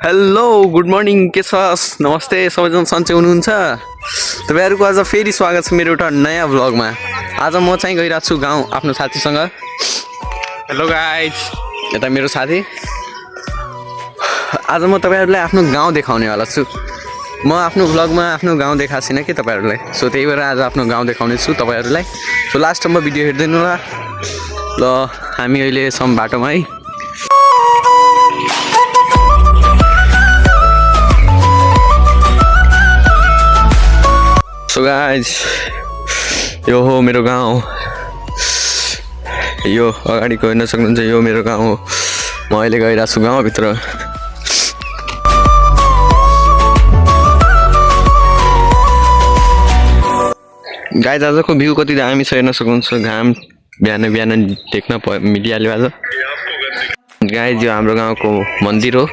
Hello good morning के छ नमस्ते सबैजना सन्चै हुनुहुन्छ तपाईँहरूको आज फेरि स्वागत छ मेरो एउटा नयाँ भ्लगमा। आज म चाहिँ गइरहेको छु गाउँ आफ्नो साथीसँग। हेलो गाइज, यता मेरो साथी। आज म तपाईँहरूलाई आफ्नो गाउँ देखाउनेवाला छु। म आफ्नो भ्लगमा आफ्नो गाउँ देखाएको छैन कि तपाईँहरूलाई, सो त्यही भएर आज आफ्नो गाउँ देखाउने छु तपाईँहरूलाई। सो लास्टसम्म भिडियो हेरिदिनु होला। ल हामी अहिले छौँ बाटोमा है। सो गाइज, यो हो मेरो गाउँ। यो अगाडिको हेर्न सक्नुहुन्छ, यो मेरो गाउँ हो। म अहिले गइरहेको छु गाउँभित्र। गाइज आजको भ्यू कति दामी छ हेर्न सक्नुहुन्छ। घाम बिहान बिहान देख्न मिलिहाल्यो आज। गाइज यो हाम्रो गाउँको मन्दिर हो।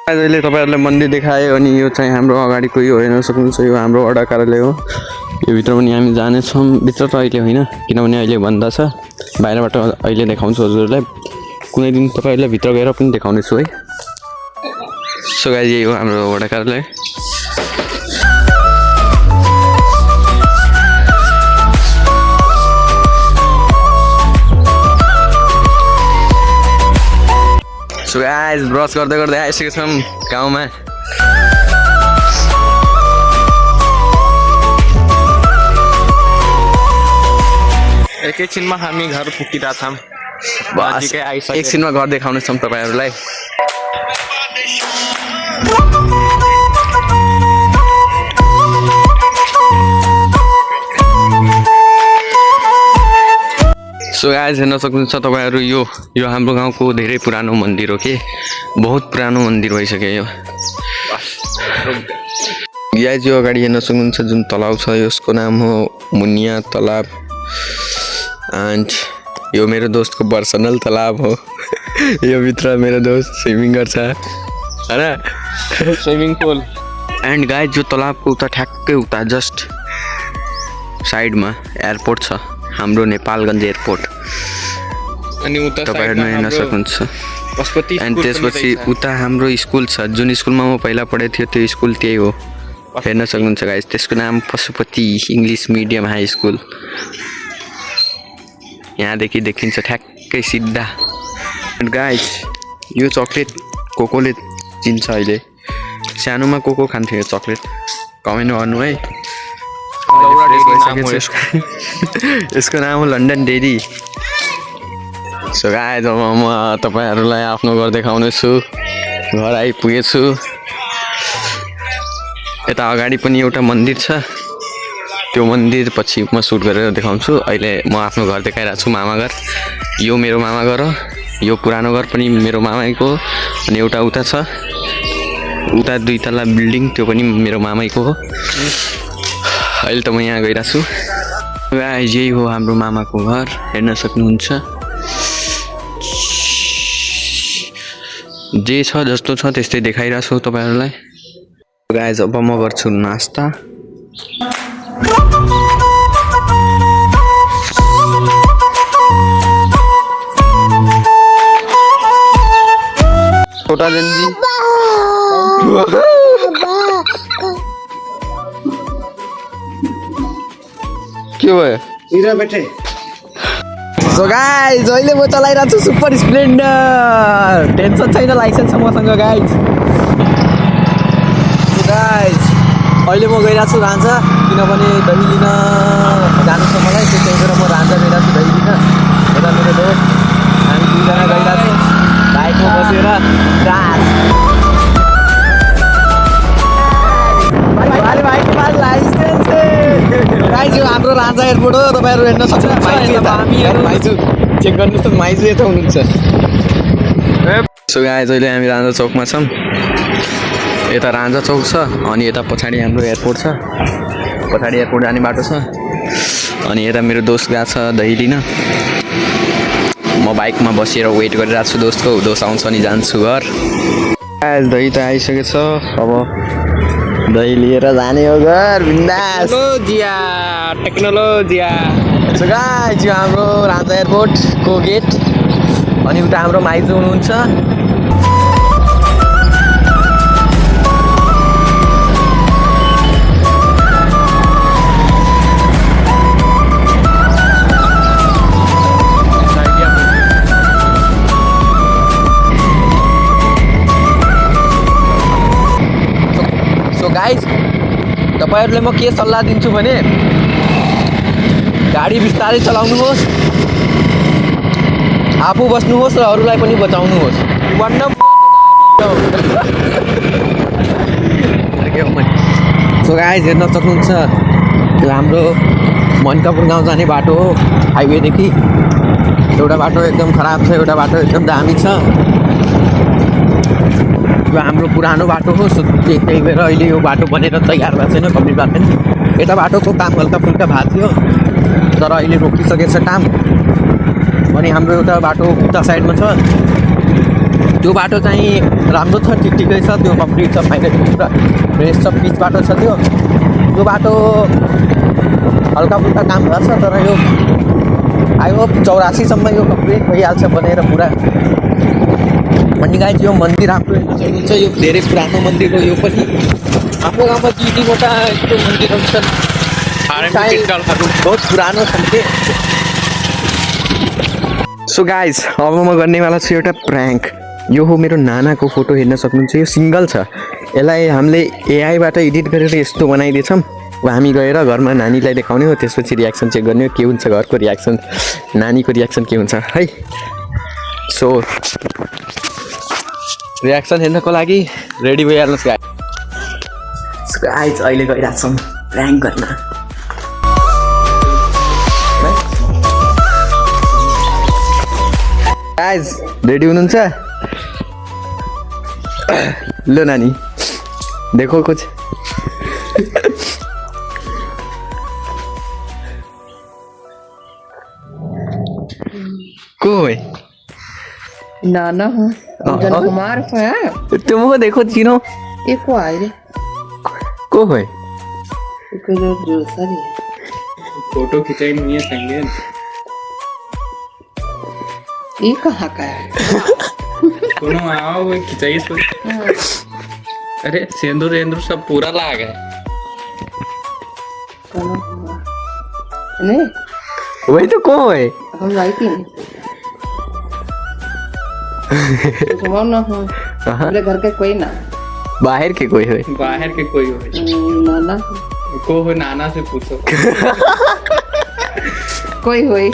अहिले तपाईँहरूलाई मन्दिर देखाएँ। अनि यो चाहिँ हाम्रो अगाडिको यो हेर्न सक्नुहुन्छ, यो हाम्रो वडा कार्यालय हो। यो भित्र पनि हामी जानेछौँ। भित्र त अहिले होइन, किनभने अहिले बन्द छ। बाहिरबाट अहिले देखाउँछु हजुरहरूलाई। कुनै दिन तपाईँहरूलाई भित्र गएर पनि देखाउनेछु है। सो गाइज यही हो हाम्रो वडा कार्यालय। सो गाइज ब्रस गर्दै गर्दै आइसकेको छौँ गाउँमा। एकैछिनमा हामी घर पुगिरहेछौँ। एकछिनमा घर देखाउनेछौँ तपाईँहरूलाई। सो गाइज हेर्न सक्नुहुन्छ तपाईँहरू, यो हाम्रो गाउँको धेरै पुरानो मन्दिर हो कि बहुत पुरानो मन्दिर भइसक्यो यो। गाइज यो अगाडि हेर्न सक्नुहुन्छ जुन तलाउ छ, यसको नाम हो मुनिया तलाब। एन्ड यो मेरो दोस्तको पर्सनल तलाब हो। यो भित्र मेरो दोस्त स्विमिङ गर्छ हैन, स्विमिङ पुल। एन्ड गाइज यो तलाबको उता ठ्याक्कै उता जस्ट साइडमा एयरपोर्ट छ, हाम्रो नेपालगञ्ज एयरपोर्ट। अनि उता तपाईँहरू हेर्न सक्नुहुन्छ। एन्ड त्यसपछि उता हाम्रो स्कुल छ, जुन स्कुलमा म पहिला पढेको थियो त्यो स्कुल त्यही हो। हेर्न सक्नुहुन्छ गाइज, त्यसको नाम Pashupati English medium high school. यहाँदेखि देखिन्छ ठ्याक्कै सिधा। एन्ड गाइज यो चक्लेट कोकोले चिन्छ। अहिले सानोमा कोको खान्थ्यो यो चक्लेट, कमेन्ट गर्नु है। यसको नाम हो लन्डन डेरी। सो गाइज अब म तपाईँहरूलाई आफ्नो घर देखाउनेछु। घर आइपुगेछु। यता अगाडि पनि एउटा मन्दिर छ, त्यो मन्दिर पछि म सुट गरेर देखाउँछु। अहिले म आफ्नो घर देखाइरहेको छु, मामा घर। यो मेरो मामा घर हो। यो पुरानो घर पनि मेरो मामैको हो। अनि एउटा उता छ, उता 2 तला बिल्डिङ, त्यो पनि मेरो मामैको हो। अहिले त म यहाँ गइरहेको छु। यही हो हाम्रो मामाको घर, हेर्न सक्नुहुन्छ। जे छ जस्तो छ त्यस्तै देखाइरहेको छु तपाईँहरूलाई। गाइज अब म गर्छु नास्ता। छोटा जन्जी के भयो? सो गाइज अहिले म चलाइरहेको छु सुपर स्प्लेन्डर। टेन्सन छैन, लाइसेन्स छ मसँग गाइज। गाइज अहिले म गइरहेको छु राजा, किनभने दही लिन जानु छ मलाई। त्यही भएर म राजा गइरहेको छु दही लिन। यता मेरो दोस्त, हामी 2 जना गइरहेको छौँ बाइकमा बसेर। गाइज यो हाम्रो राजा एयरपोर्ट हो, तपाईँहरू हेर्न सक्नुहुन्छ। माइजू चेक गर्नुहोस् त, माइजू यता हुनुहुन्छ। सो गाइज अहिले हामी राजा चौकमा छौँ। यता राजा चौक छ, अनि यता पछाडि हाम्रो एयरपोर्ट छ। पछाडि एयरपोर्ट जाने बाटो छ। अनि यता मेरो दोस्त गएको छ दही लिन। म बाइकमा बसेर वेट गरिरहेको छु दोस्तको। दोस्त आउँछ अनि जान्छु घर। गाइज दही त आइसकेको छ, अब दही लिएर जाने हो घर बिन्दास। टेक्नोलोजिया सो गाइस यो हाम्रो राजा एयरपोर्टको गेट अनि उता हाम्रो माइजू हुनुहुन्छ सो गाइस तपाईहरुले म के सल्लाह दिन्छु भने गाडी बिस्तारै चलाउनुहोस् आफू बस्नुहोस् र अरूलाई पनि बचाउनुहोस् सो गाइस हेर्न सक्नुहुन्छ यो हाम्रो मनकापुर गाउँ जाने बाटो हो हाइवेदेखि एउटा बाटो एकदम खराब छ एउटा बाटो एकदम दामी छ यो हाम्रो पुरानो बाटो हो त्यही भएर अहिले यो बाटो बनेर तयार भएको छैन कम्प्लिट भएको छैन यता बाटोको काम हल्का फुल्का भएको थियो तर अहिले रोकिसकेको छ काम अनि हाम्रो एउटा बाटो उता साइडमा छ त्यो बाटो चाहिँ राम्रो छ ठिकै छ त्यो कम्प्लिट छ फाइनली पुरा फ्रेस छ पिच बाटो छ त्यो बाटो हल्का फुल्का काम भएको छ तर यो आई होप 84 सम्म यो कम्प्लिट भइहाल्छ बनेर पुरा अनि गाइस यो मन्दिर हाम्रो हुन्छ यो धेरै पुरानो मन्दिर हो यो पनि हाम्रो गाउँमा दुई तिनवटा यस्तो मन्दिरहरू छन् बहुत पुरानो छन् के सो गाइस अब म गर्नेवाला छु एउटा प्र्याङ्क यो हो मेरो नानाको फोटो हेर्न सक्नुहुन्छ यो सिङ्गल छ यसलाई हामीले एआईबाट एडिट गरेर यस्तो बनाइदिएछौँ अब हामी गएर घरमा नानीलाई देखाउने हो त्यसपछि रियाक्सन चेक गर्ने हो के हुन्छ घरको रियाक्सन नानीको रियाक्सन के हुन्छ है सो रियाक्सन हेर्नको लागि रेडी भइहाल्नुहोस् गाइस अहिले गइरहेको छौँ प्र्याङ्क गर्न गाइस रेडी हुनुहुन्छ लो नानी देखो कुछ को है नाना हूँ अंजन कुमार है तुमको देखो चिनो ये को आए रे को है जो सरी फोटो खिंचाई नहीं है संगे ये कहाँ का है कोनो आओ वो खिंचाई सो अरे सेंदूर रेंदूर सब पूरा लाग है नहीं वही तो को है हम आई थी तो ना हो मेरे घर के कोई ना बाहर के कोई है बाहर के कोई हो नाना को हो नाना से पूछो कोई होई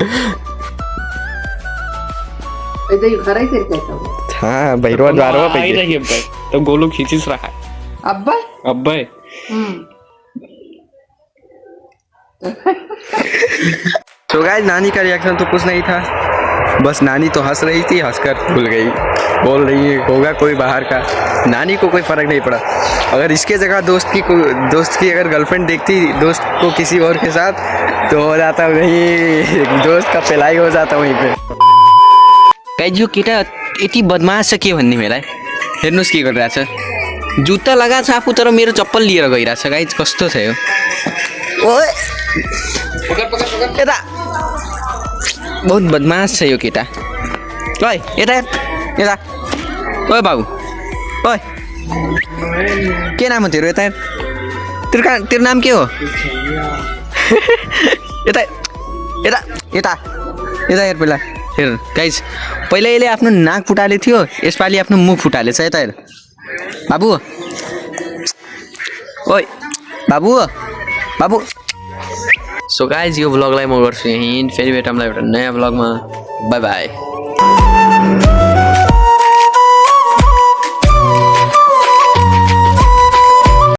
इधर घर ही तेरे कैसा हो हाँ भैरवा द्वारवा पे आई रही अब्बे तो गोलू खींचिस रहा है अब्बा अब्बे तो गाइस नानी का रिएक्शन तो कुछ नहीं था बस नानी तो हंस रही थी हंसकर भूल गई बोल रही है होगा कोई बाहर का नानी को कोई फ़र्क नहीं पड़ा अगर इसके जगह दोस्त की अगर गर्लफ्रेंड देखती दोस्त को किसी और के साथ तो हो जाता वही दोस्त का पेलाई हो जाता वहीं पे गाइस यो केटा यति बदमास छ के भन्ने मलाई हेर्नुस् के गरिरहेछ जुत्ता लगाएको छ आफू तर मेरो चप्पल लिएर गइरहेछ गाइस कस्तो छ यो ओए यता बहुत बदमाश छ यो केटा ओए यता यता ओए बाबु ओए के नाम हो तेरो यता तेरो नाम के हो यता यता यता यता हेर पहिला हेर गाइस पहिला यसले आफ्नो नाक फुटाले थियो यसपालि आफ्नो मुख फुटालेछ यता हेर बाबु ओए बाबु बाबु सो गाइस यो भ्लगलाई म गर्छु यहीँ फेरि भेटौँला एउटा नयाँ भ्लगमा बाई बाई